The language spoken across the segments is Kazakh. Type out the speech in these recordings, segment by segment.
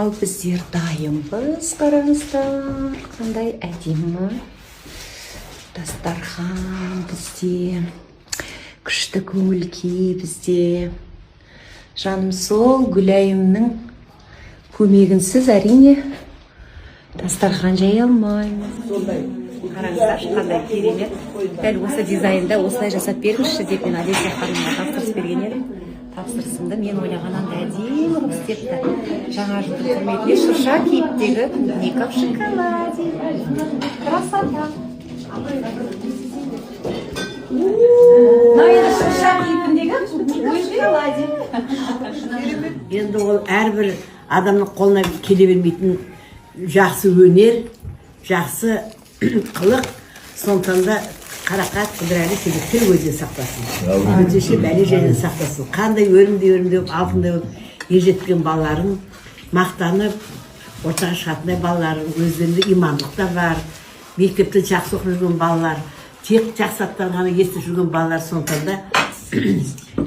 Ал біздер дайынбыз, қараңыздар, қандай әдемі дастархан бізде, күшті көңіл-күй бізде. Жаным сол, Гүлайымның көмегінсіз әрине дастархан жай алмаймыз. Қараңыздар, қандай керемет. Дәл осы дизайнда осылай жасап беріңізші деп мен Олеся ханымға тапсырыс берген едім. Тапсырысымды мен ойлағаннан да әдемі қылып істепті. Жаңа жылдың құрметіне шырша кейіптегі никап шоколаде. Красота. Шырша кейпіндегі шоколаде. Енді ол әрбір адамның қолына келе бермейтін жақсы өнер, жақсы қылық, сондықтан да қарақат қыдырәлі келектер өзіне сақтасын. Өтеше бәле жерден сақтасын. Қандай өрімдей болып, алтындай болып ержеткен балаларың мақтанып, ортаға шығатындай балаларың, өздерінде имандылық та бар, мектепте жақсы оқып жүрген балалар, тек жақсы аттан ғана естіп жүрген балалар, сондықтан да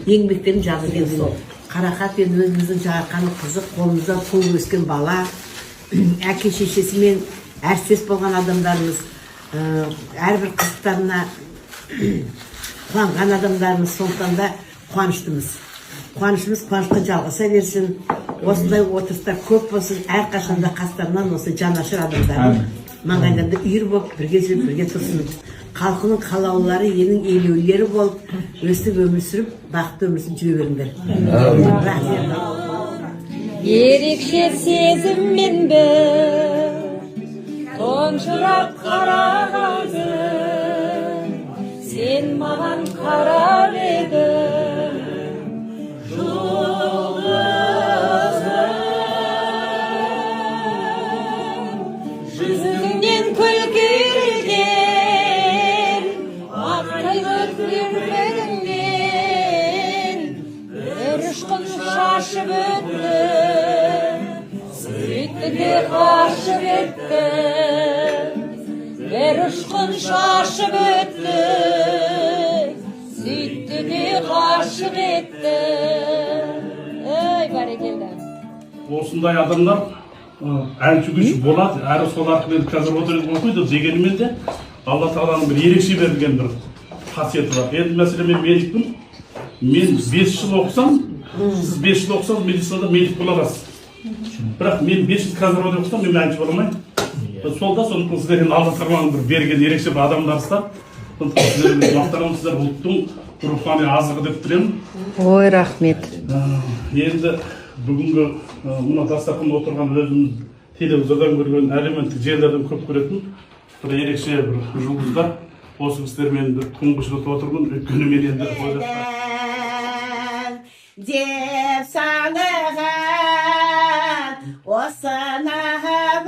еңбектерін жазып берген. Қарақат пен өзіміздің жарқаны қызық, қолымыздан туып өскен бала, әке шешесімен әріптес болған адамдарымыз, әрбір қызықтарына қуанған адамдарымыз, сондықтан да қуаныштымыз. Қуанышымыз қуанышқа жалғаса берсін. Осындай отырыстар көп болсын, әрқашанда қастарынан осы жанашыр адамдар маңайында үйір болып, бірге жүріп, бірге тұрсын. Халқының қалаулылары, енің елеулері болып, өстіп өмір сүріп, бақытты өмір сүріп жүре беріңдер. Ерекше сезіммен бір тұнжырап қарағанды, сен маған қарап едің жүзіңнен күлкерген ақтай көрмедім мен, бір ұшқын шашып өттім, сөйтті де қашып еттім. Бір ұшқын шашып өттім, сөйтті де қашып еттім. Ой, бәрекелді. Осындай адамдар әнші күші болады, әрі сол арқылы қазір отырып оқиды дегенімен де Алла Тағаланың бір ерекше берілген бір қасиеті бар. Енді мәселе мен медикпін, мен 5 жыл оқысам, сіз 5 жыл оқысаңыз медицинада медик бола аласыз. Бірақ мен 5 жыл қазір отырсам, мен әнші бола алмаймын. Сол да сондықтан сіздерден Алла Тағаланың бір берген ерекше бір адамдарсыздар. Сондықтан сіздерді мақтанамын, рухтың рухани азығы деп білемін. Ой, рахмет. Енді бүгінгі мына дастарханда отырған өзіміз телевизордан көрген, әлеуметтік желілерден көп көретін бір ерекше бір жұлдыздар. Осы кісілермен тұңғыш рет отырмын, өйткені мен енді деп санаған осыны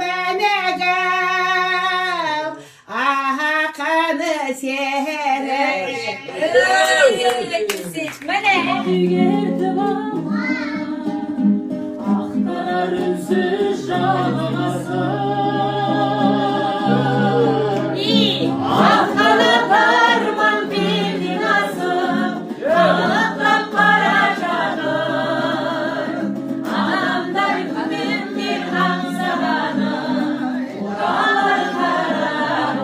өнегім ақаны серік Міне ақтар үнсіз жалғасын аққанат арман белден асып қалықтап бара жатыр адамдар күннен аңсағаны оралар қарағым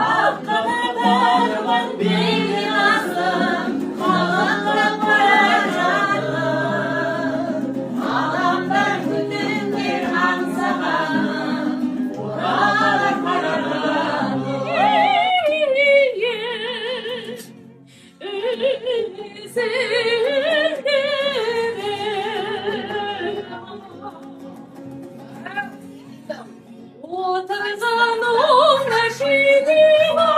аққанат арман белден асып қалықтап бара жатыр адамдар күннен аңсағаны оралар қарағым отырған оңашыдыма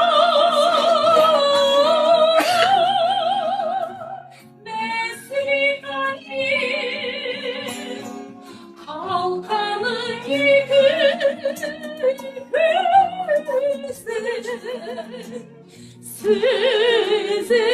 қалқаны сөзі